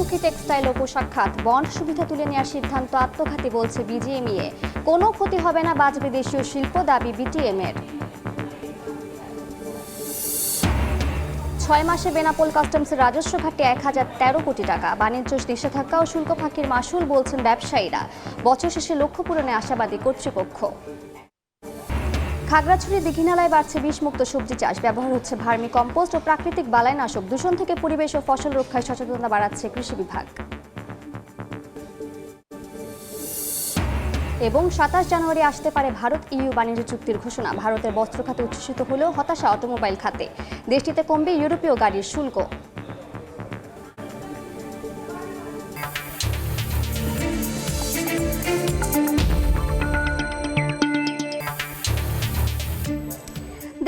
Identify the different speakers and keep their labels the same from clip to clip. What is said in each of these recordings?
Speaker 1: হুমকির মুখে টেক্সটাইল ও পোশাক খাত। বন্ড সুবিধা তুলে নেওয়ার সিদ্ধান্ত আত্মঘাতী বলছে বিজিএমইএ। কোনো ক্ষতি হবে না, বাঁচবে দেশীয় শিল্প, দাবি বিটিএমের। 6 মাসে বেনাপোল কাস্টমসের রাজস্ব ঘাটে 1013 কোটি টাকা। বাণিজ্য নিষেধাজ্ঞা ও শুল্ক ফাঁকির মাসুল বলছেন ব্যবসায়ীরা। বছর শেষে লক্ষ্য পূরণে আশাবাদী কর্তৃপক্ষ। খাগড়াছড়ি দীঘিনালায় বাড়ছে বিষমুক্ত সবজি চাষ। ব্যবহার হচ্ছে ভার্মি কম্পোস্ট ও প্রাকৃতিক বালাইনাশক। দূষণ থেকে পরিবেশ ও ফসল রক্ষায় সচেতনতা বাড়াচ্ছে কৃষি বিভাগ। এবং 27 জানুয়ারি আসতে পারে ভারত ইইউ বাণিজ্য চুক্তির ঘোষণা। ভারতের বস্ত্র খাতে উচ্ছ্বসিত হলেও হতাশা অটোমোবাইল খাতে। দেশটিতে কমবে ইউরোপীয় গাড়ির শুল্ক।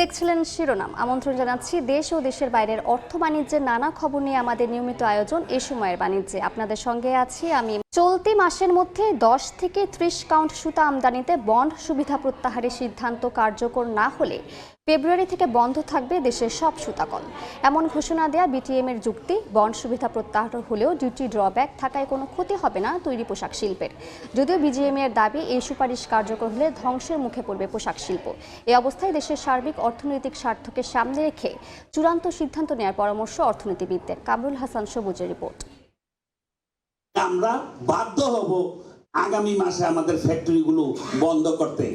Speaker 1: দেখছিলেন শিরোনাম। আমন্ত্রণ জানাচ্ছি দেশ ও দেশের বাইরের অর্থ বাণিজ্যের নানা খবর নিয়ে আমাদের নিয়মিত আয়োজন এ সময়ের বাণিজ্যে। আপনাদের সঙ্গে আছি আমি। চলতি মাসের মধ্যে 10 থেকে 30 কাউন্ট সুতা আমদানিতে বন্ড সুবিধা প্রত্যাহারের সিদ্ধান্ত কার্যকর না হলে ফেব্রুয়ারি থেকে বন্ধ থাকবে দেশের সব সুতাকল। এমন ঘোষণা দেয়া বিটিএমের যুক্তি, বন্ড সুবিধা প্রত্যাহার হলেও ডিউটি ড্রব্যাক থাকায় কোনো ক্ষতি হবে না তৈরি পোশাক শিল্পের। যদিও বিজিএমের দাবি, এই সুপারিশ কার্যকর হলে ধ্বংসের মুখে পড়বে পোশাক শিল্প। এই অবস্থায় দেশের সার্বিক অর্থনৈতিক স্বার্থকে সামনে রেখে চূড়ান্ত সিদ্ধান্ত নেওয়ার পরামর্শ অর্থনীতিবিদদের। কামরুল হাসান সবুজের রিপোর্ট।
Speaker 2: আমরা বাধ্য হব আগামী মাসে আমাদের ফ্যাক্টরিগুলো বন্ধ করতে,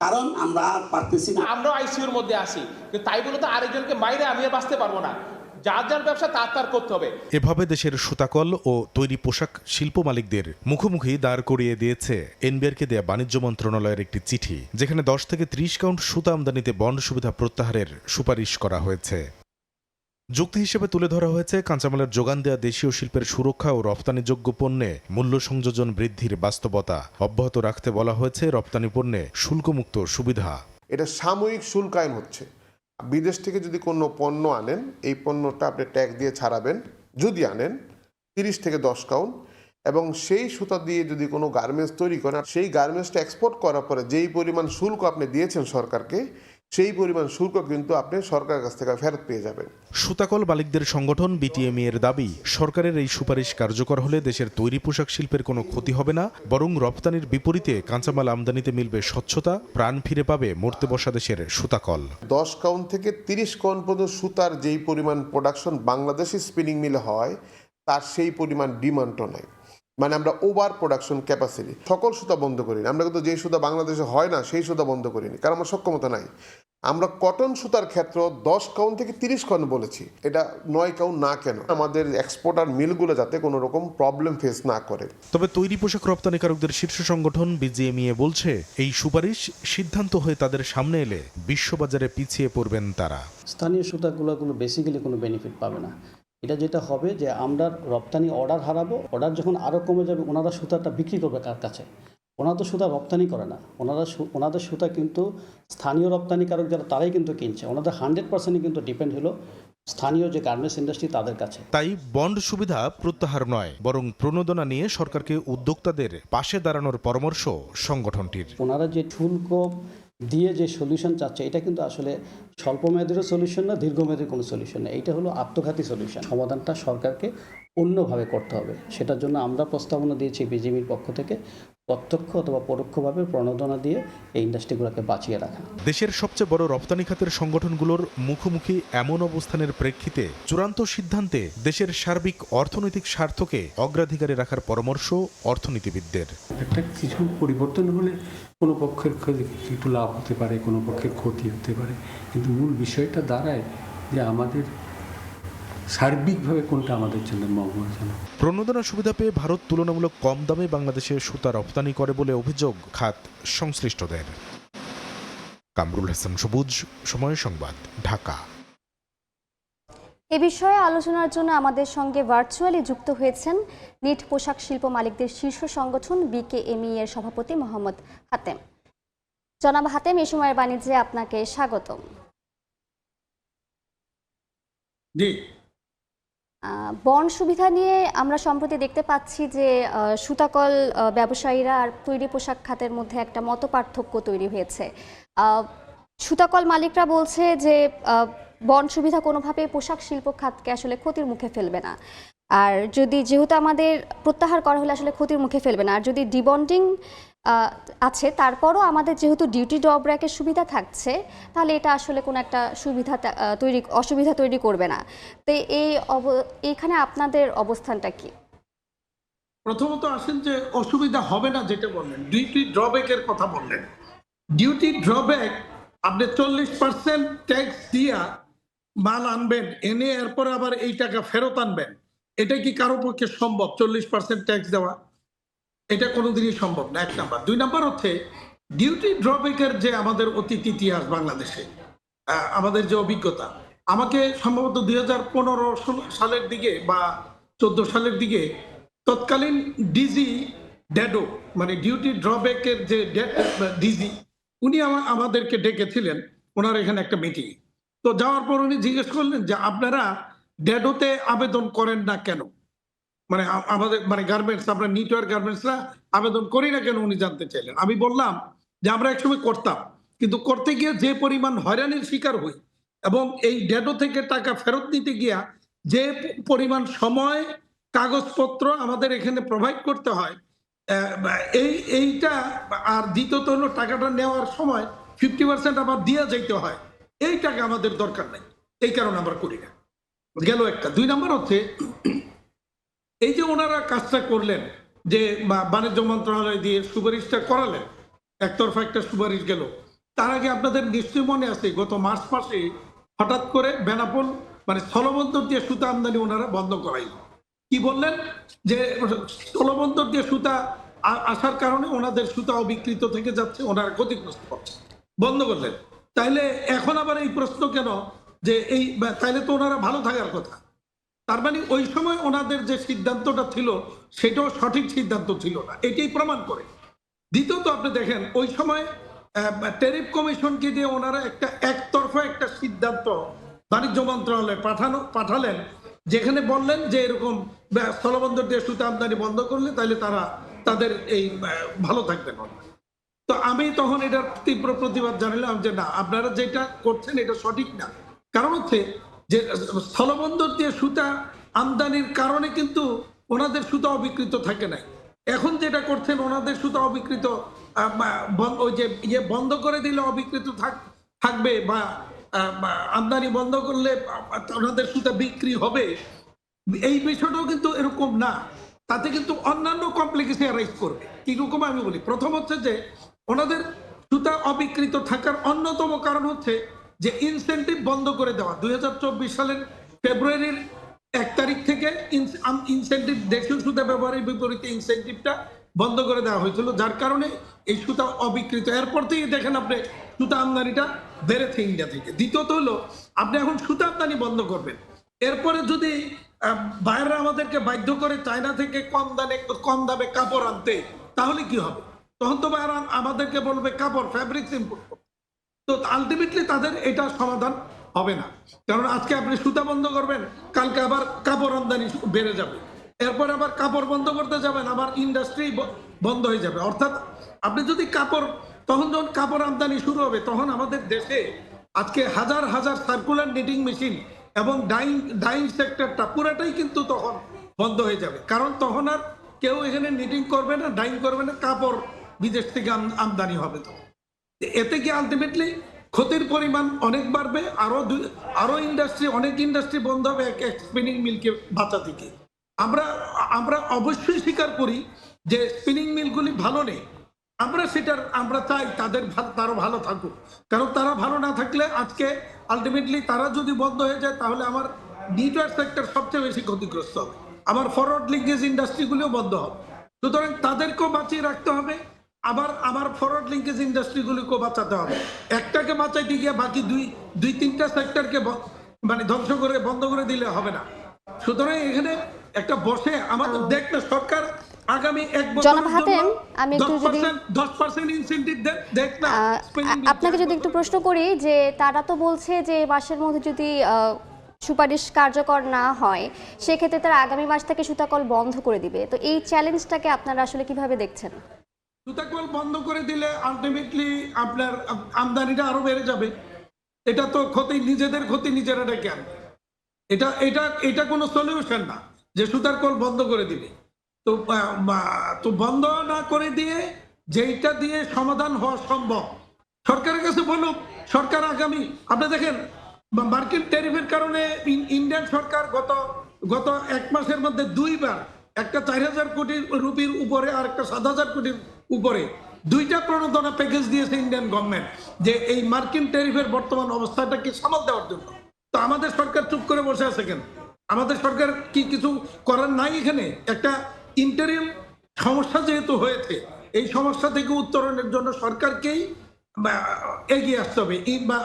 Speaker 2: কারণ আমরা আর পারতেছি না।
Speaker 3: আমরা আইসিইউর মধ্যে আসি, কিন্তু তাই বলে তো আরেকজনকে মাইরে আমি আর বাঁচতে পারবো না। যার যার ব্যবসা তার করতে হবে।
Speaker 4: এভাবে দেশের সুতাকল ও তৈরি পোশাক শিল্প মালিকদের মুখোমুখি দাঁড় করিয়ে দিয়েছে এনবিআরকে দেয়া বাণিজ্য মন্ত্রণালয়ের একটি চিঠি, যেখানে 10 থেকে 30 কাউন্ট সুতা আমদানিতে বন্ড সুবিধা প্রত্যাহারের সুপারিশ করা হয়েছে। যুক্তি হিসেবে তুলে ধরা হয়েছে কাঁচামালের যোগান দেয়া দেশীয় শিল্পের সুরক্ষা ও রপ্তানিযোগ্য পণ্যে মূল্য সংযোজন বৃদ্ধির বাস্তবতা অব্যাহত রাখতে বলা হয়েছে রপ্তানি পণ্যে শুল্কমুক্ত সুবিধা।
Speaker 5: এটা সাময়িক শুল্ক আইন হচ্ছে। বিদেশ থেকে যদি কোনো পণ্য আনেন, এই পণ্যটা আপনি ট্যাক্স দিয়ে ছাড়াবেন। যদি আনেন 30 থেকে 10 কাউন্ট, এবং সেই সুতা দিয়ে যদি কোনো গার্মেন্টস তৈরি করেন, সেই গার্মেন্টসটা এক্সপোর্ট করার পরে যেই পরিমাণ শুল্ক আপনি দিয়েছেন সরকারকে, সেই পরিমাণ শুল্ক কিন্তু আপনি সরকারের কাছ থেকে ফেরত পেয়ে যাবেন।
Speaker 4: সুতাকল মালিকদের সংগঠন বিটিএমই এর দাবি, সরকারের এই সুপারিশ কার্যকর হলে দেশের তৈরি পোশাক শিল্পের কোনো ক্ষতি হবে না, বরং রপ্তানির বিপরীতে কাঁচামাল আমদানিতে মিলবে স্বচ্ছতা, প্রাণ ফিরে পাবে মরতে বসা দেশের সুতাকল।
Speaker 5: 10 কাউন্ট থেকে 30 কাউন্ট পর্যন্ত সুতার যেই পরিমাণ প্রোডাকশন বাংলাদেশি স্পিনিং মিলে হয়, তার সেই পরিমাণ ডিমান্ডও নাই। মানে আমরা ওভার প্রোডাকশন ক্যাপাসিটি। সকল সুতা বন্ধ করিনি আমরা, কিন্তু যেই সুতা বাংলাদেশে হয় না সেই সুতা বন্ধ করিনি, কারণ আমার সক্ষমতা নাই। আমরা কটন সুতার ক্ষেত্রে 10 কাউন্ট থেকে 30 কাউন্ট বলেছি, এটা 9 কাউন্ট না কেন, আমাদের এক্সপোর্টার মিলগুলো যাতে কোনো রকম প্রবলেম ফেস না করে।
Speaker 4: তবে তৈরি পোশাক রপ্তানিকারকদের শীর্ষ সংগঠন বিজিএমইএ বলছে, এই সুপারিশ সিদ্ধান্ত হয়ে তাদের সামনে এলে বিশ্ববাজারে পিছিয়ে পড়বেন তারা।
Speaker 6: স্থানীয় সুতাগুলো বেসিক্যালি কোনো বেনিফিট পাবে না। এটা যেটা হবে যে আমরা রপ্তানি অর্ডার হারাবো, অর্ডার যখন আরও কমে যাবে, ওনারা সুতাটা বিক্রি করবে কার কাছে? ওনারা তো সুতা রপ্তানি করে না, ওনাদের সুতা কিন্তু স্থানীয় রপ্তানিকারক যারা, তারাই কিন্তু কিনছে। ওনাদের 100% কিন্তু ডিপেন্ড হলো স্থানীয় যে গার্মেন্টস ইন্ডাস্ট্রি তাদের কাছে।
Speaker 4: তাই বন্ড সুবিধা প্রত্যাহার নয়, বরং প্রণোদনা নিয়ে সরকারকে উদ্যোক্তাদের পাশে দাঁড়ানোর পরামর্শ সংগঠনটির।
Speaker 6: ওনারা যে শুল্ক দিয়ে যে সলিউশন চাচ্ছে, এটা কিন্তু আসলে স্বল্পমেয়াদীরও সলিউশন না, দীর্ঘমেয়াদীর কোনো সলিউশন না। এইটা হলো আত্মঘাতী সলিউশন। সমাধানটা সরকারকে অন্যভাবে করতে হবে। সেটার জন্য আমরা প্রস্তাবনা দিয়েছি বিজিএমইর পক্ষ থেকে, প্রত্যক্ষ অথবা পরোক্ষভাবে প্রণোদনা দিয়ে এই ইন্ডাস্ট্রিগুলোকে বাঁচিয়ে রাখা।
Speaker 4: দেশের সবচেয়ে বড় রপ্তানি খাতের সংগঠনগুলোর মুখোমুখি এমন অবস্থানের প্রেক্ষিতে চূড়ান্ত সিদ্ধান্তে দেশের সার্বিক অর্থনৈতিক স্বার্থকে অগ্রাধিকারে রাখার পরামর্শ অর্থনীতিবিদদের।
Speaker 7: একটা কিছু পরিবর্তন হলে কোনো পক্ষের একটু লাভ হতে পারে, কোনো পক্ষের ক্ষতি হতে পারে, কিন্তু মূল বিষয়টা দাঁড়ায় যে আমাদের সার্বিকভাবে কোনটা আমাদের জন্য মঙ্গলজনক।
Speaker 4: প্রণোদনা সুবিধা পেয়ে ভারত তুলনামূলক কম দামে বাংলাদেশে সুতা রপ্তানি করে বলে অভিযোগ খাত সংশ্লিষ্টদের। কামরুল হাসান সবুজ, সময় সংবাদ, ঢাকা।
Speaker 1: এ বিষয়ে আলোচনার জন্য আমাদের সঙ্গে ভার্চুয়ালি যুক্ত হয়েছেন নিট পোশাক শিল্প মালিকদের শীর্ষ সংগঠন বিকেএমই এর সভাপতি মোহাম্মদ হাতেম। জনাব হাতেম, এই সময়ের বাণিজ্যে আপনাকে স্বাগতম।
Speaker 7: জি,
Speaker 1: বন্ড সুবিধা নিয়ে আমরা সম্প্রতি দেখতে পাচ্ছি যে সুতাকল ব্যবসায়ীরা আর তৈরি পোশাক খাতের মধ্যে একটা মতপার্থক্য তৈরি হয়েছে। সুতাকল মালিকরা বলছে যে বন্ড সুবিধা কোনোভাবেই পোশাক শিল্প খাতকে আসলে ক্ষতির মুখে ফেলবে না। আর যদি যেহেতু আমাদের প্রত্যাহার করা হলে আসলে ক্ষতির মুখে ফেলবে না, আর যদি ডিবন্ডিং আছে তারপরও আমাদের যেহেতু ডিউটি ড্রব্যাকের সুবিধা থাকছে, তাহলে এটা আসলে কোনো একটা অসুবিধা তৈরি করবে না। তো এইখানে আপনাদের অবস্থানটা কি?
Speaker 8: প্রথমত আসেন যে অসুবিধা হবে না যেটা বললেন, ডিউটি ড্রব্যাকের কথা বললেন। ডিউটি ড্রব্যাক আপনি 40% ট্যাক্স দিয়া মাল আনবেন, এনে এরপরে আবার এই টাকা ফেরত আনবেন, এটা কি কারো পক্ষে সম্ভব? 40% ট্যাক্স দেওয়া এটা কোনোদিনই সম্ভব না, 1 নাম্বার। 2 নাম্বার হচ্ছে ডিউটি ড্রব্যাকের যে আমাদের অতীত ইতিহাস বাংলাদেশে, আমাদের যে অভিজ্ঞতা, আমাকে সম্ভবত 2015 সালের দিকে বা 14 সালের দিকে তৎকালীন ডিজি ড্যাডো, মানে ডিউটি ড্রব্যাকের যে ডিজি, উনি আমাদেরকে ডেকেছিলেন ওনার এখানে একটা মিটিং। তো যাওয়ার পর উনি জিজ্ঞেস করলেন যে আপনারা ড্যাডোতে আবেদন করেন না কেন, মানে আমাদের মানে গার্মেন্টস, আমরা নিটওয়ার গার্মেন্টসরা আবেদন করি না কেন উনি জানতে চাইলেন। আমি বললাম যে আমরা একসময় করতাম, কিন্তু করতে গিয়ে যে পরিমাণ হয়রানির শিকার হই এবং এই ড্যাডো থেকে টাকা ফেরত নিতে গিয়া যে পরিমাণ সময় কাগজপত্র আমাদের এখানে প্রোভাইড করতে হয়, এইটা আর দ্বিতীয়ত হলো টাকাটা নেওয়ার সময় 50% আবার দিয়ে যাইতে হয়, এই টাকা আমাদের দরকার নাই, এই কারণে আমরা করি না। গেল একটা। 2 নাম্বার হচ্ছে এই যে ওনারা কাজটা করলেন যে বাণিজ্য মন্ত্রণালয় দিয়ে সুপারিশটা করালেন, একতরফা একটা সুপারিশ গেল। তার আগে আপনাদের নিশ্চয়ই মনে আছে গত মার্চ মাসে হঠাৎ করে বেনাপোল মানে স্থলবন্দর দিয়ে সুতা আমদানি ওনারা বন্ধ করাইল। কি বললেন যে স্থলবন্দর দিয়ে সুতা আসার কারণে ওনাদের সুতা অবিকৃত থেকে যাচ্ছে, ওনারা ক্ষতিগ্রস্ত হচ্ছে, বন্ধ করলেন। তাইলে এখন আবার এই প্রশ্ন কেন যে এই, তাইলে তো ওনারা ভালো থাকার কথা। তার মানে ওই সময় ওনাদের যে সিদ্ধান্তটা ছিল সেটাও সঠিক সিদ্ধান্ত ছিল না, এটাই প্রমাণ করে। দ্বিতীয়ত আপনি দেখেন ওই সময় ট্যারিফ কমিশনকে দিয়ে ওনারা একটা একতরফা একটা সিদ্ধান্ত বাণিজ্য মন্ত্রণালয়ে পাঠালেন, যেখানে বললেন যে এরকম স্থলবন্দর দিয়ে সুতা আমদানি বন্ধ করলে তাহলে তাদের এই ভালো থাকবে না। তো আমি তখন এটার তীব্র প্রতিবাদ জানালাম যে না, আপনারা যেটা করছেন এটা সঠিক না। কারণ হচ্ছে যে স্থলবন্দর দিয়ে সুতা আমদানির কারণে কিন্তু ওনাদের সুতা অবিকৃত থাকে নাই। এখন যেটা করছেন ওনাদের সুতা অবিকৃত, ওই যে ইয়ে বন্ধ করে দিলে অবিকৃত থাকবে বা আমদানি বন্ধ করলে ওনাদের সুতা বিক্রি হবে, এই বিষয়টাও কিন্তু এরকম না। তাতে কিন্তু অন্যান্য কমপ্লিকেশন রাইজ করবে। কিরকম আমি বলি, প্রথম হচ্ছে যে ওনাদের সুতা অবিকৃত থাকার অন্যতম কারণ হচ্ছে যে ইনসেন্টিভ বন্ধ করে দেওয়া। 2024 সালের ফেব্রুয়ারির 1 তারিখ থেকে ইনসেন্টিভ, দেশীয় সুতা ব্যবহারের বিপরীতে ইনসেন্টিভটা বন্ধ করে দেওয়া হয়েছিল, যার কারণে এই সুতা অবিকৃত। এরপর থেকে দেখেন আপনি সুতা আমদানিটা বেড়েছে ইন্ডিয়া থেকে। দ্বিতীয়ত হলো আপনি এখন সুতা আমদানি বন্ধ করবেন, এরপরে যদি বাইরে আমাদেরকে বাধ্য করে চায়না থেকে কম দামে কাপড় আনতে, তাহলে কি হবে? তখন তো বাইরে আমাদেরকে বলবে কাপড়, ফ্যাব্রিক্স ইম্পোর্ট করতে। তো আলটিমেটলি তাদের এটা সমাধান হবে না, কারণ আজকে আপনি সুতা বন্ধ করবেন, কালকে আবার কাপড় আমদানি বেড়ে যাবে, এরপর আবার কাপড় বন্ধ করতে যাবেন, আবার ইন্ডাস্ট্রি বন্ধ হয়ে যাবে। অর্থাৎ আপনি যদি তখন যখন কাপড় আমদানি শুরু হবে, তখন আমাদের দেশে আজকে হাজার হাজার সার্কুলার নিটিং মেশিন এবং ডাইং সেক্টরটা পুরাটাই কিন্তু তখন বন্ধ হয়ে যাবে, কারণ তখন আর কেউ এখানে নিটিং করবে না, ডাইং করবে না, কাপড় বিদেশ থেকে আমদানি হবে। তো এতে কি আলটিমেটলি ক্ষতির পরিমাণ অনেক বাড়বে, অনেক ইন্ডাস্ট্রি বন্ধ হবে এক স্পিনিং মিলকে বাঁচাতে গিয়ে। আমরা অবশ্যই স্বীকার করি যে স্পিনিং মিলগুলি ভালো নেই, আমরা চাই তারা ভালো থাকুক, কারণ তারা ভালো না থাকলে আজকে আলটিমেটলি তারা যদি বন্ধ হয়ে যায় তাহলে আমার নিটওয়ার সেক্টর সবচেয়ে বেশি ক্ষতিগ্রস্ত হবে, আমার ফরওয়ার্ড লিঙ্কেজ ইন্ডাস্ট্রিগুলিও বন্ধ হবে। সুতরাং তাদেরকেও বাঁচিয়ে রাখতে হবে, আবার আমার ফরওয়ার্ড লিঙ্কেজ ইন্ডাস্ট্রিগুলিকেও বাঁচাতে হবে। একটাকে বাঁচাইতে গিয়ে বাকি দুই তিনটা সেক্টরকে মানে ধ্বংস করে বন্ধ করে দিলে হবে না। সুতরাং এখানে একটা বসে আমাদের দেখলে সরকার আগামী 1 বছরের জন্য
Speaker 1: আমি একটু যদি
Speaker 8: 10% ইনসেন্টিভ দেখ না।
Speaker 1: আপনাকে যদি একটু প্রশ্ন করি যে তারা তো বলছে যে মাসের মধ্যে যদি সুপারিশ কার্যকর না হয় সেক্ষেত্রে তারা আগামী মাস থেকে সুতাকল বন্ধ করে দিবে, তো এই চ্যালেঞ্জটাকে আপনারা আসলে কিভাবে দেখছেন?
Speaker 8: সুতাকল বন্ধ করে দিলে আলটিমেটলি আপনার আমদানিটা আরো বেড়ে যাবে, এটা তো নিজেদের ক্ষতি নিজেরা ডেকে আনবে। এটা কোনো সলিউশন না। যে সুতার কল বন্ধ করে দিবে। তো তো বন্ধ না করে দিয়ে যেইটা দিয়ে সমাধান হওয়া সম্ভব সরকারের কাছে বলুক। সরকার আগামী আপনি দেখেন মার্কিন ট্যারিফের কারণে ইন্ডিয়ান সরকার গত 1 মাসের মধ্যে 2 বার, একটা 4000 কোটি রুপির উপরে আর একটা 7000 কোটির উপরে 2টা প্রণোদনা প্যাকেজ দিয়েছে ইন্ডিয়ান গভর্নমেন্ট, যে এই মার্কিন ট্যারিফের বর্তমান অবস্থাটাকে সামাল দেওয়ার জন্য। তো আমাদের সরকার চুপ করে বসে আছে কেন? আমাদের সরকার কি কিছু করার নাই? এখানে একটা ইন্টারিম সমস্যা যেহেতু হয়েছে, এই সমস্যা থেকে উত্তরণের জন্য সরকারকেই এগিয়ে আসতে হবে।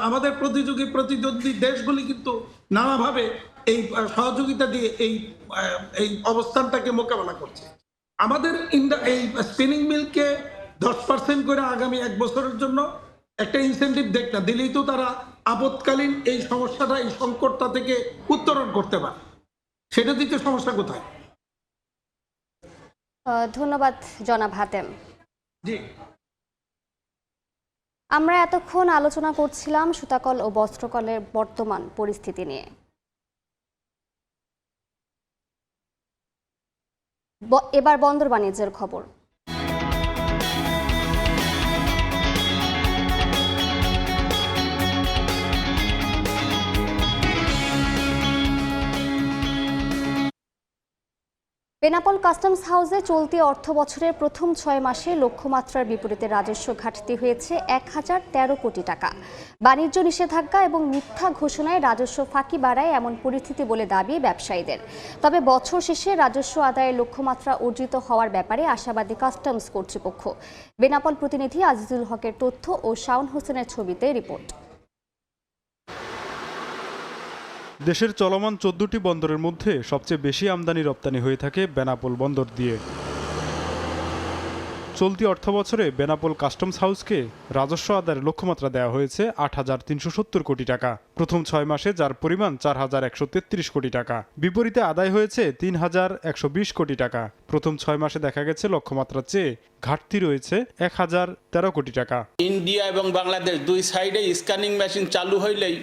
Speaker 8: আমাদের প্রতিদ্বন্দ্বী দেশগুলি কিন্তু নানাভাবে এই সহযোগিতা দিয়ে এই অবস্থানটাকে মোকাবেলা করছে। আমাদের এই স্পিনিং মিলকে 10% করে আগামী 1 বছরের জন্য একটা ইনসেন্টিভ দেখ না দিলেই তো তারা আপৎকালীন এই সমস্যাটা, এই সংকটটা থেকে উত্তরণ করতে পারে। সেটা দিতে সমস্যা কোথায়?
Speaker 1: ধন্যবাদ জনাব হাতেম।
Speaker 8: জি,
Speaker 1: আমরা এতক্ষণ আলোচনা করছিলাম সুতাকল ও বস্ত্রকলের বর্তমান পরিস্থিতি নিয়ে। এবার বন্দর বাণিজ্যের খবর। বেনাপোল কাস্টমস হাউসে চলতি অর্থ বছরের প্রথম 6 মাসে লক্ষ্যমাত্রার বিপরীতে রাজস্ব ঘাটতি হয়েছে 1013 কোটি টাকা। বাণিজ্য নিষেধাজ্ঞা এবং মিথ্যা ঘোষণায় রাজস্ব ফাঁকি বাড়ায় এমন পরিস্থিতি বলে দাবি ব্যবসায়ীদের। তবে বছর শেষে রাজস্ব আদায়ের লক্ষ্যমাত্রা অর্জিত হওয়ার ব্যাপারে আশাবাদী কাস্টমস কর্তৃপক্ষ। বেনাপোল প্রতিনিধি আজিজুল হকের তথ্য ও শাওন হোসেনের ছবিতে রিপোর্ট।
Speaker 9: দেশের চলমান 14টি বন্দরের মধ্যে সবচেয়ে বেশি আমদানি রপ্তানি হয়ে থাকে বেনাপোল বন্দর দিয়ে। চলতি অর্থবছরে বেনাপোল কাস্টমস হাউসকে রাজস্ব আদায়ের লক্ষ্যমাত্রা দেওয়া হয়েছে 8,370 কোটি টাকা। প্রথম 6 মাসে যার পরিমাণ 4,133 কোটি টাকা। বিপরীতে আদায় হয়েছে 3,120 কোটি টাকা। প্রথম 6 মাসে দেখা গেছে লক্ষ্যমাত্রার চেয়ে ঘাটতি রয়েছে 1,013 কোটি টাকা।
Speaker 10: ইন্ডিয়া এবং বাংলাদেশ দুই সাইডে স্ক্যানিং মেশিন চালু হইলেই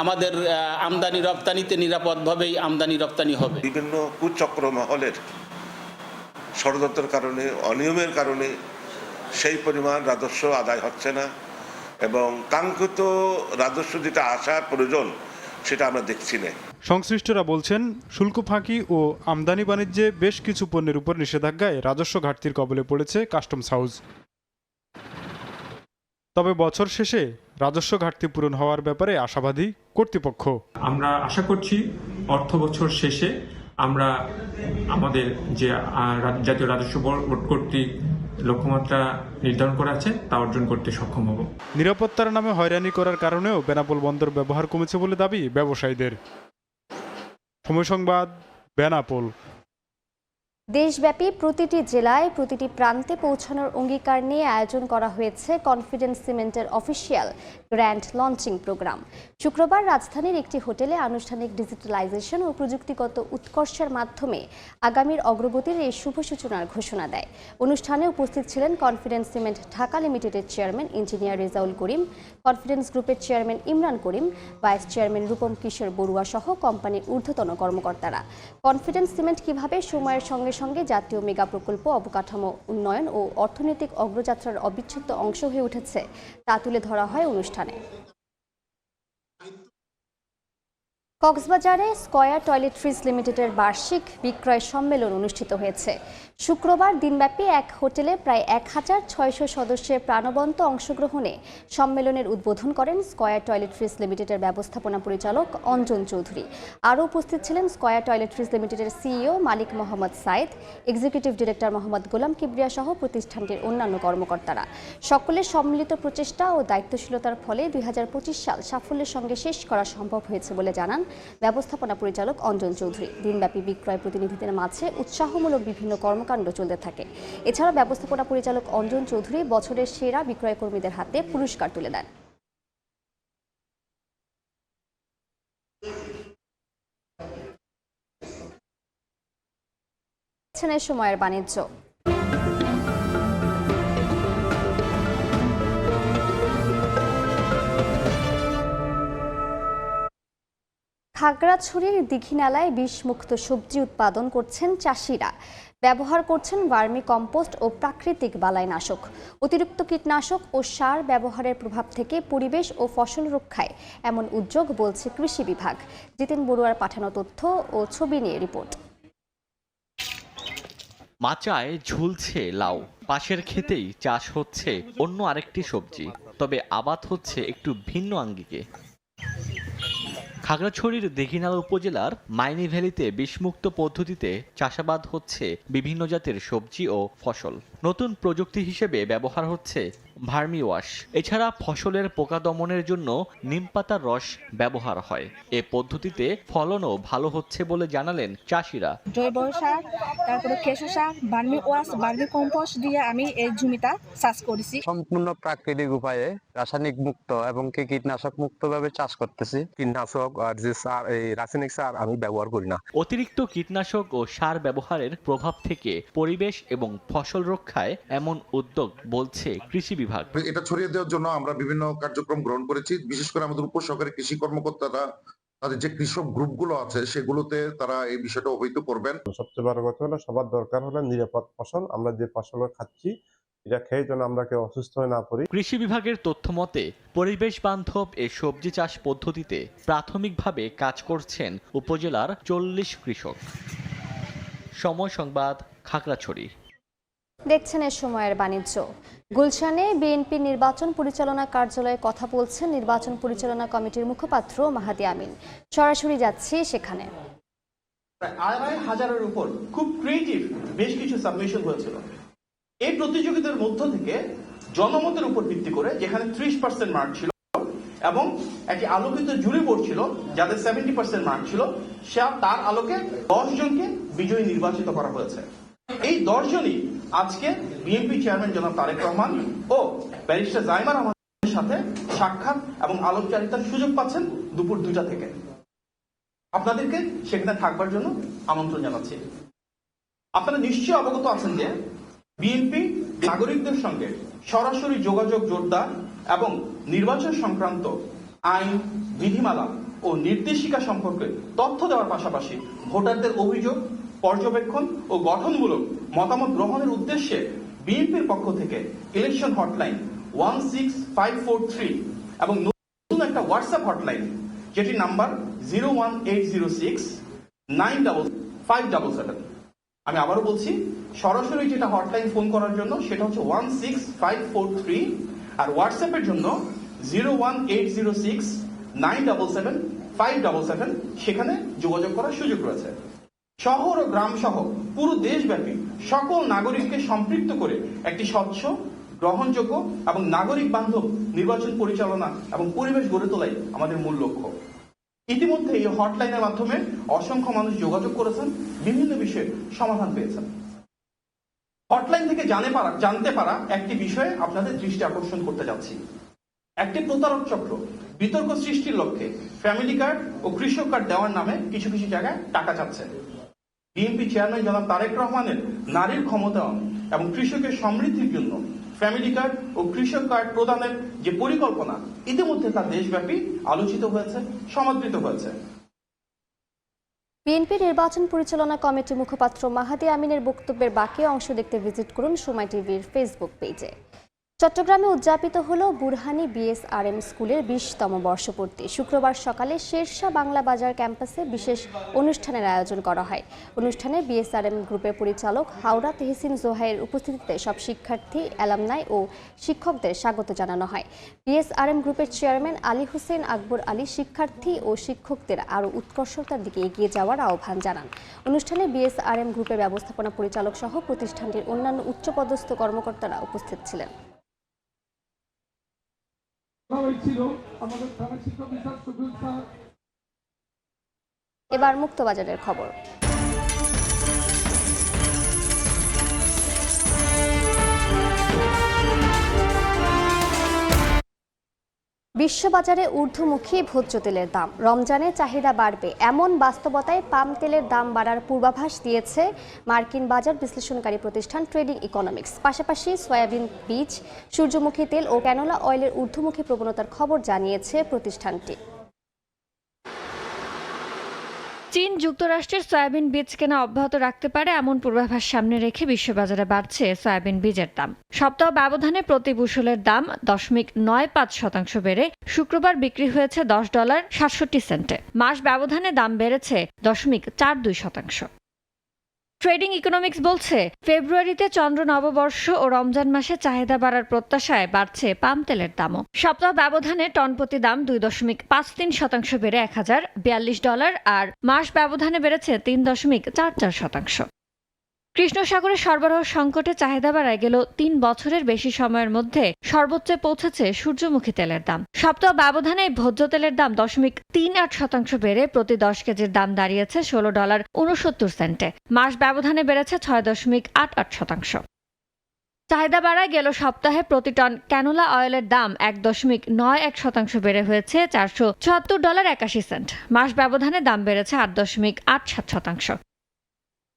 Speaker 10: আমাদের আমদানি রপ্তানিতে নিরাপদভাবেই আমদানি রপ্তানি হবে।
Speaker 11: বিভিন্ন কুচক্র মহলের ষড়যন্ত্রের কারণে, অনিয়মের কারণে সেই পরিমাণ রাজস্ব আদায় হচ্ছে না এবং কাঙ্ক্ষিত রাজস্ব যেটা আসার প্রয়োজন সেটা আমরা দেখছি না।
Speaker 9: সংশ্লিষ্টরা বলছেন শুল্ক ফাঁকি ও আমদানি বাণিজ্যে বেশ কিছু পণ্যের উপর নিষেধাজ্ঞায় রাজস্ব ঘাটতির কবলে পড়েছে কাস্টমস হাউস। তবে বছর শেষে রাজস্ব ঘাটতি পূরণ হওয়ার ব্যাপারে আশাবাদী কর্তৃপক্ষ।
Speaker 12: আমরা আশা করছি অর্থ বছর শেষে আমরা আমাদের যে জাতীয় রাজস্ব বোর্ড কর্তৃক লক্ষ্যমাত্রা নির্ধারণ করা আছে তা অর্জন করতে সক্ষম হব।
Speaker 9: নিরাপত্তার নামে হয়রানি করার কারণেও বেনাপোল বন্দর ব্যবহার কমেছে বলে দাবি ব্যবসায়ীদের। সময় সংবাদ, বেনাপোল।
Speaker 1: দেশব্যাপী প্রতিটি জেলায় প্রতিটি প্রান্তে পৌঁছানোর অঙ্গীকার নিয়ে আয়োজন করা হয়েছে কনফিডেন্স সিমেন্টের অফিসিয়াল গ্র্যান্ড লঞ্চিং প্রোগ্রাম। শুক্রবার রাজধানীর একটি হোটেলে আনুষ্ঠানিক ডিজিটালাইজেশন ও প্রযুক্তিগত উৎকর্ষের মাধ্যমে আগামীর অগ্রগতির এই শুভ সূচনার ঘোষণা দেয়। অনুষ্ঠানে উপস্থিত ছিলেন কনফিডেন্স সিমেন্ট ঢাকা লিমিটেডের chairman engineer Rezaul Karim, confidence গ্রুপের চেয়ারম্যান ইমরান করিম, ভাইস চেয়ারম্যান রূপম কিশোর বড়ুয়া সহ কোম্পানির ঊর্ধ্বতন কর্মকর্তারা। কনফিডেন্স সিমেন্ট কিভাবে সময়ের সঙ্গে সঙ্গে জাতীয় মেগা প্রকল্প, অবকাঠামো উন্নয়ন ও অর্থনৈতিক অগ্রযাত্রার অবিচ্ছেদ্য অংশ হয়ে উঠেছে তা তুলে ধরা হয় অনুষ্ঠানে। কক্সবাজারে স্কয়ার টয়লেট্রিজ লিমিটেডের বার্ষিক বিক্রয় সম্মেলন অনুষ্ঠিত হয়েছে। শুক্রবার দিনব্যাপী এক হোটেলে প্রায় 1,600 সদস্যের প্রাণবন্ত অংশগ্রহণে সম্মেলনের উদ্বোধন করেন স্কয়ার টয়লেট্রিজ লিমিটেডের ব্যবস্থাপনা পরিচালক অঞ্জন চৌধুরী। আরও উপস্থিত ছিলেন স্কয়ার টয়লেট্রিজ লিমিটেডের সিইও মালিক মোহাম্মদ সাইদ, এক্সিকিউটিভ ডিরেক্টর মোহাম্মদ গোলাম কিবরিয়া সহ প্রতিষ্ঠানটির অন্যান্য কর্মকর্তারা। সকলের সম্মিলিত প্রচেষ্টা ও দায়িত্বশীলতার ফলে 2025 সাল সাফল্যের সঙ্গে শেষ করা সম্ভব হয়েছে বলে জানান ব্যবস্থাপনা পরিচালক অঞ্জন চৌধুরী। দিনব্যাপী বিক্রয় প্রতিনিধিদের মাঝে উৎসাহমূলক বিভিন্ন কর্মকাণ্ড চলতে থাকে। এছাড়া ব্যবস্থাপনা পরিচালক অঞ্জন চৌধুরী বছরের সেরা বিক্রয় কর্মীদের হাতে পুরস্কার তুলে দেন। সময়ের বাণিজ্য। খাগড়াছড়ির দীঘিনালায় বিষমুক্ত সবজি উৎপাদন করছেন চাষিরা। ব্যবহার করছেন ভার্মি কম্পোস্ট ও প্রাকৃতিক বালাইনাশক। অতিরিক্ত কীটনাশক ও সার ব্যবহারের প্রভাব থেকে পরিবেশ ও ফসল রক্ষায় এমন উদ্যোগ বলছে কৃষি বিভাগ। জিতেন বড়ুয়ার পাঠানো তথ্য ও ছবি নিয়ে রিপোর্ট।
Speaker 13: মাচায় ঝুলছে লাউ, পাশের ক্ষেতেই চাষ হচ্ছে অন্য আরেকটি সবজি, তবে আবাদ হচ্ছে একটু ভিন্ন আঙ্গিকে। খাগড়াছড়ির দীঘিনালা উপজেলার মাইনি ভ্যালিতে বিষমুক্ত পদ্ধতিতে চাষাবাদ হচ্ছে বিভিন্ন জাতের সবজি ও ফসল। নতুন প্রযুক্তি হিসেবে ব্যবহার হচ্ছে ভার্মি ওয়াশ। এছাড়া ফসলের পোকা দমনের জন্য নিমপাতার রস ব্যবহার হয়। এ পদ্ধতিতে ফলনও ভালো হচ্ছে বলে জানালেন চাষিরা।
Speaker 14: জৈব সার, তারপরে কেঁচো সার, ভার্মি ওয়াশ, ভার্মি কম্পোস্ট দিয়ে আমি এই জমিটা চাষ করেছি।
Speaker 15: সম্পূর্ণ প্রাকৃতিক উপায়ে রাসায়নিক মুক্ত এবং কীটনাশক মুক্ত ভাবে চাষ করতেছি। কীটনাশক আর যে সার, এই রাসায়নিক সার আমি ব্যবহার করি না।
Speaker 13: অতিরিক্ত কীটনাশক ও সার ব্যবহারের প্রভাব থেকে পরিবেশ এবং ফসল রক্ষায় এমন উদ্যোগ বলছে কৃষি বিভাগ।
Speaker 16: এটা ছড়িয়ে দেওয়ার জন্য আমরা বিভিন্ন কার্যক্রম গ্রহণ করেছি। বিশেষ করে আমাদের উপসহকারী কৃষি কর্মকর্তারা তাদের যে কৃষক গ্রুপগুলো আছে সেগুলোতে তারা এই বিষয়টা অবহিত করবেন।
Speaker 5: সবচেয়ে বড় কথা হলো সবার দরকার হলো নিরাপদ ফসল। আমরা যে ফসল খাচ্ছি এটা খেয়ে যেন আমরা কেউ অসুস্থ হয়ে না পড়ি।
Speaker 13: কৃষি বিভাগের তথ্য মতে পরিবেশ বান্ধব এ সবজি চাষ পদ্ধতিতে প্রাথমিকভাবে কাজ করছেন উপজেলার 40 কৃষক। সময় সংবাদ, খাগড়াছড়ি।
Speaker 1: দেখছেন এ সময়ের বাণিজ্য। গুলশানে বিএনপি নির্বাচন পরিচালনা কার্যালয়ে কথা বলছেন নির্বাচন পরিচালনা কমিটির মুখপাত্র মাহাদি আমিন। সরাসরি যাচ্ছি সেখানে।
Speaker 3: প্রায় 2,500-এর উপর খুব ক্রিয়েটিভ বেশ কিছু সাবমিশন হয়েছিল। এই প্রতিযোগিতার মধ্য থেকে জনমতের উপর ভিত্তি করে, যেখানে 30% মার্ক ছিল এবং একটি আলোকিত জুরি বোর্ড ছিল যাদের 70% মার্ক ছিল, তার আলোকে 10 জনকে বিজয়ী নির্বাচিত করা হয়েছে। এই 10 জনই আজকে বিএনপি চেয়ারম্যান জনাব তারেক রহমান ও ব্যারিস্টার জাইমা রহমানের সাথে সাক্ষাৎ এবং আলোকচারিতার সুযোগ পাচ্ছেন দুপুর 2টা থেকে। আপনাদেরকে সেখানে থাকবার জন্য আমন্ত্রণ জানাচ্ছি। আপনারা নিশ্চয়ই অবগত আছেন যে বিএনপি নাগরিকদের সঙ্গে সরাসরি যোগাযোগ জোরদার এবং নির্বাচন সংক্রান্ত আইন, বিধিমালা ও নির্দেশিকা সম্পর্কে তথ্য দেওয়ার পাশাপাশি ভোটারদের অভিযোগ, পর্যবেক্ষণ ও গঠনমূলক মতামত গ্রহণের উদ্দেশ্যে বিএনপির পক্ষ থেকে ইলেকশন হটলাইন 16543 এবং নতুন একটা হোয়াটসঅ্যাপ হটলাইন যেটি নাম্বার 01806-95577। আমি আবারও বলছি, সরাসরি যেটা হটলাইন ফোন করার জন্য সেটা হচ্ছে 16543 আর হোয়াটসঅ্যাপের জন্য 01806-977-577। সেখানে যোগাযোগ করার সুযোগ রয়েছে। শহর ও গ্রাম সহ পুরো দেশব্যাপী সকল নাগরিককে সম্পৃক্ত করে একটি স্বচ্ছ, গ্রহণযোগ্য এবং নাগরিক বান্ধব নির্বাচন পরিচালনা এবং পরিবেশ গড়ে তোলাই আমাদের মূল লক্ষ্য। ইতিমধ্যে এই হটলাইনের মাধ্যমে অসংখ্য মানুষ যোগাযোগ করেছেন, বিভিন্ন বিষয়ে সমাধান পেয়েছেন। হটলাইন থেকে জানতে পারা একটি বিষয়ে আপনাদের দৃষ্টি আকর্ষণ করতে যাচ্ছি। একটি প্রতারক চক্র বিতর্ক সৃষ্টির লক্ষ্যে ফ্যামিলি কার্ড ও কৃষক কার্ড দেওয়ার নামে কিছু কিছু জায়গায় টাকা চাচ্ছে। বিএনপি চেয়ারম্যান জনাব তারেক রহমানের নারীর ক্ষমতায়ন এবং কৃষকের সমৃদ্ধির জন্য ফ্যামিলি কার্ড ও কৃষক কার্ড প্রদানের যে পরিকল্পনা, ইতিমধ্যে তা দেশব্যাপী আলোচিত হয়েছে, সমাদৃত হয়েছে।
Speaker 1: বিএনপি নির্বাচন পরিচালনা কমিটির মুখপাত্র মাহাদি আমিনের বক্তব্যের বাকি অংশ দেখতে ভিজিট করুন সময় টিভির ফেসবুক পেজে। চট্টগ্রামে উদযাপিত হলো বুরহানি বিএসআরএম স্কুলের 20তম বর্ষপূর্তি। শুক্রবার সকালে শেরশাহ বাংলা বাজার ক্যাম্পাসে বিশেষ অনুষ্ঠানের আয়োজন করা হয়। অনুষ্ঠানে বিএসআরএম গ্রুপের পরিচালক হাওড়া তেহসিন জোহাইয়ের উপস্থিতিতে সব শিক্ষার্থী, অ্যালামনাই ও শিক্ষকদের স্বাগত জানানো হয়। বিএসআরএম গ্রুপের চেয়ারম্যান আলী হোসেন আকবর আলী শিক্ষার্থী ও শিক্ষকদের আরও উৎকর্ষতার দিকে এগিয়ে যাওয়ার আহ্বান জানান। অনুষ্ঠানে বিএসআরএম গ্রুপের ব্যবস্থাপনা পরিচালক সহ প্রতিষ্ঠানটির অন্যান্য উচ্চপদস্থ কর্মকর্তারা উপস্থিত ছিলেন। এবার মুক্তবাজারের খবর। বিশ্ববাজারে ঊর্ধ্বমুখী ভোজ্য তেলের দাম। রমজানে চাহিদা বাড়বে এমন বাস্তবতায় পাম তেলের দাম বাড়ার পূর্বাভাস দিয়েছে মার্কিন বাজার বিশ্লেষণকারী প্রতিষ্ঠান ট্রেডিং ইকোনমিক্স। পাশাপাশি সয়াবিন বীজ, সূর্যমুখী তেল ও ক্যানোলা অয়েলের ঊর্ধ্বমুখী প্রবণতার খবর জানিয়েছে প্রতিষ্ঠানটি।
Speaker 17: চীন যুক্তরাষ্ট্রের সয়াবিন বীজ কেনা অব্যাহত রাখতে পারে এমন পূর্বাভাস সামনে রেখে বিশ্ববাজারে বাড়ছে সয়াবিন বীজের দাম। সপ্তাহ ব্যবধানে প্রতি বুশলের দাম 0.95% বেড়ে শুক্রবার বিক্রি হয়েছে $10.67। মাস ব্যবধানে দাম বেড়েছে 0.42%। ট্রেডিং ইকোনমিক্স বলছে ফেব্রুয়ারিতে চন্দ্র নববর্ষ ও রমজান মাসে চাহিদা বাড়ার প্রত্যাশায় বাড়ছে পাম তেলের দামও। সপ্তাহ ব্যবধানে টনপ্রতি দাম 2.53% বেড়ে $1042 আর মাস ব্যবধানে বেড়েছে 3.44%। কৃষ্ণ সাগরে সরবরাহ সংকটে চাহিদা বাড়ায় গেল 3 বছরের বেশি সময়ের মধ্যে সর্বোচ্চ পৌঁছেছে সূর্যমুখী তেলের দাম। সপ্তাহ ব্যবধানে ভোজ্য তেলের দাম 0.38% বেড়ে প্রতি 10 কেজির দাম দাঁড়িয়েছে $16.69। মাস ব্যবধানে বেড়েছে 6.88%। চাহিদা বাড়ায় গেল সপ্তাহে প্রতি টন ক্যানোলা অয়েলের দাম 1.91% বেড়ে হয়েছে $474.81। মাস ব্যবধানে দাম বেড়েছে 8.87%।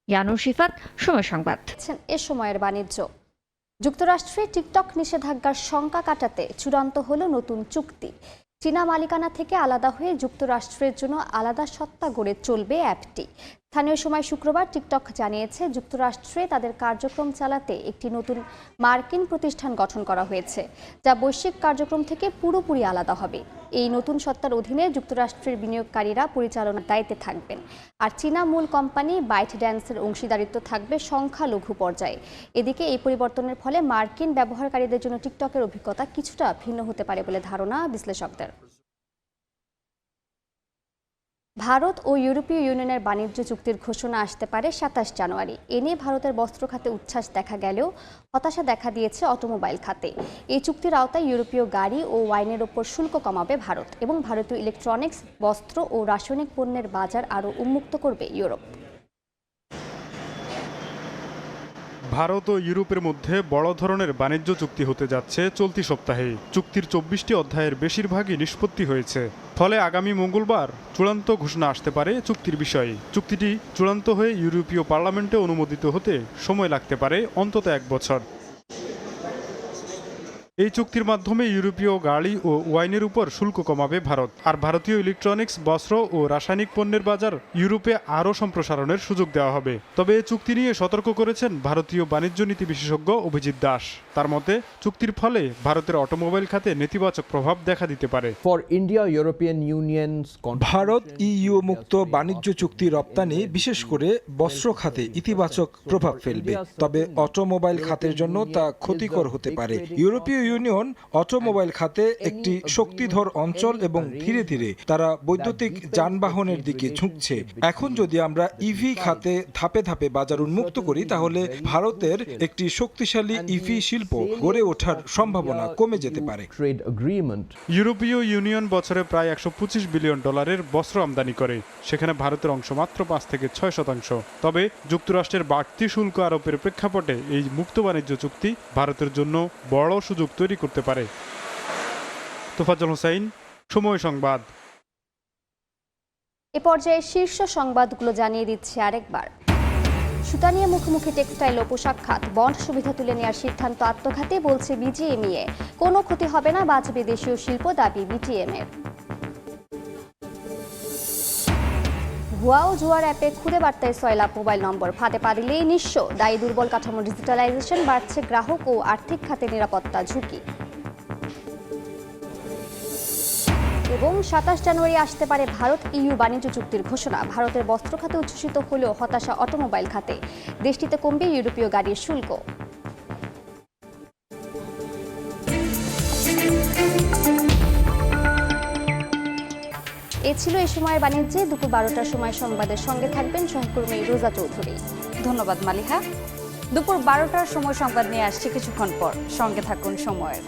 Speaker 17: ইয়ানুর শিফাত, সময় সংবাদ।
Speaker 1: এ সময়ের বাণিজ্য। যুক্তরাষ্ট্রে টিকটক নিষেধাজ্ঞার শঙ্কা কাটাতে চূড়ান্ত হলো নতুন চুক্তি। চীনা মালিকানা থেকে আলাদা হয়ে যুক্তরাষ্ট্রের জন্য আলাদা সত্তা গড়ে চলবে অ্যাপটি। স্থানীয় সময় শুক্রবার টিকটক জানিয়েছে যুক্তরাষ্ট্রে তাদের কার্যক্রম চালাতে একটি নতুন মার্কিন প্রতিষ্ঠান গঠন করা হয়েছে, যা বৈশ্বিক কার্যক্রম থেকে পুরোপুরি আলাদা হবে। এই নতুন সত্তার অধীনে যুক্তরাষ্ট্রের বিনিয়োগকারীরা পরিচালনার দায়িত্বে থাকবেন, আর চীনা মূল কোম্পানি বাইটড্যান্সের অংশীদারিত্ব থাকবে সংখ্যালঘু পর্যায়ে। এদিকে এই পরিবর্তনের ফলে মার্কিন ব্যবহারকারীদের জন্য টিকটকের অভিজ্ঞতা কিছুটা ভিন্ন হতে পারে বলে ধারণা বিশ্লেষকদের। ভারত ও ইউরোপীয় ইউনিয়নের বাণিজ্য চুক্তির ঘোষণা আসতে পারে 27 জানুয়ারি। এ নিয়ে ভারতের বস্ত্র খাতে উচ্ছ্বাস দেখা গেলেও হতাশা দেখা দিয়েছে অটোমোবাইল খাতে। এই চুক্তির আওতায় ইউরোপীয় গাড়ি ও ওয়াইনের ওপর শুল্ক কমাবে ভারত এবং ভারতীয় ইলেকট্রনিক্স, বস্ত্র ও রাসায়নিক পণ্যের বাজার আরও উন্মুক্ত করবে ইউরোপ।
Speaker 9: ভারত ও ইউরোপের মধ্যে বড় ধরনের বাণিজ্য চুক্তি হতে যাচ্ছে চলতি সপ্তাহে। চুক্তির 24টি অধ্যায়ের বেশিরভাগই নিষ্পত্তি হয়েছে, ফলে আগামী মঙ্গলবার চূড়ান্ত ঘোষণা আসতে পারে চুক্তির বিষয়ে। চুক্তিটি চূড়ান্ত হয়ে ইউরোপীয় পার্লামেন্টে অনুমোদিত হতে সময় লাগতে পারে অন্তত 1 বছর। এই চুক্তির মাধ্যমে ইউরোপীয় গাড়ি ও ওয়াইনের উপর শুল্ক কমাবে ভারত, আর ভারতীয় ইলেকট্রনিক্স, বস্ত্র ও রাসায়নিক পণ্যের বাজার ইউরোপে আরও সম্প্রসারণের সুযোগ দেওয়া হবে। তবে এই চুক্তি নিয়ে সতর্ক করেছেন ভারতীয় বাণিজ্য নীতি বিশেষজ্ঞ অভিজিৎ দাস। তার মতে, চুক্তির ফলে ভারতের অটোমোবাইল খাতে নেতিবাচক প্রভাব দেখা দিতে পারে।
Speaker 18: ভারত ইইউ মুক্ত বাণিজ্য চুক্তি রপ্তানি বিশেষ করে বস্ত্র খাতে ইতিবাচক প্রভাব ফেলবে, তবে অটোমোবাইল খাতের জন্য তা ক্ষতিকর হতে পারে। ইউরোপীয় ইউনিয়ন অটোমোবাইল খাতে একটি শক্তিধর অঞ্চল এবং ধীরে ধীরে তারা বৈদ্যুতিক যানবাহনের দিকে ঝুঁকছে। এখন যদি আমরা ইভি খাতে ধাপে ধাপে বাজার উন্মুক্ত করি, তাহলে ভারতের একটি শক্তিশালী ইভি শিল্প গড়ে ওঠার সম্ভাবনা কমে যেতে পারে।
Speaker 9: ইউরোপীয় ইউনিয়ন বছরে প্রায় $125 বিলিয়ন বস্ত্র আমদানি করে, সেখানে ভারতের অংশ মাত্র 5 থেকে 6%। তবে যুক্তরাষ্ট্রের বাড়তি শুল্ক আরোপের প্রেক্ষাপটে এই মুক্ত বাণিজ্য চুক্তি ভারতের জন্য বড় সুযোগ তৈরি করতে পারে। তোফাজ্জল হোসাইন, সময় সংবাদ।
Speaker 1: এ পর্যায়ে শীর্ষ সংবাদগুলো জানিয়ে দিচ্ছি আরেকবার। সুতা নিয়ে মুখোমুখি টেক্সটাইল ও পোশাক খাত, বন্ড সুবিধা তুলে নেওয়ার সিদ্ধান্ত আত্মঘাতী বলছে বিজিএমইএ। কোনো ক্ষতি হবে না, বাঁচবে দেশীয় শিল্প, দাবি বিটিএমের। ভুয়া ও জুয়ার অ্যাপে খুদে বার্তায় 6 লাখ মোবাইল নম্বর, ফাঁদে পা দিলেই নিঃস্ব। দায়ী দুর্বল কাঠামো ডিজিটালাইজেশন, বাড়ছে গ্রাহক ও আর্থিক খাতে নিরাপত্তা ঝুঁকি। এবং 27 জানুয়ারি আসতে পারে ভারত ইইউ বাণিজ্য চুক্তির ঘোষণা। ভারতের বস্ত্র খাতে উচ্ছ্বসিত হলেও হতাশা অটোমোবাইল খাতে। দেশটিতে কমবে ইউরোপীয় গাড়ির শুল্ক। এ ছিল এ সময়ের বাণিজ্যে। দুপুর 12টার সময় সংবাদের সঙ্গে থাকবেন সহকর্মী রোজা চৌধুরী।
Speaker 19: ধন্যবাদ মালিহা। দুপুর 12টার সময় সংবাদ নিয়ে আসছি কিছুক্ষণ পর, সঙ্গে থাকুন সময়ের।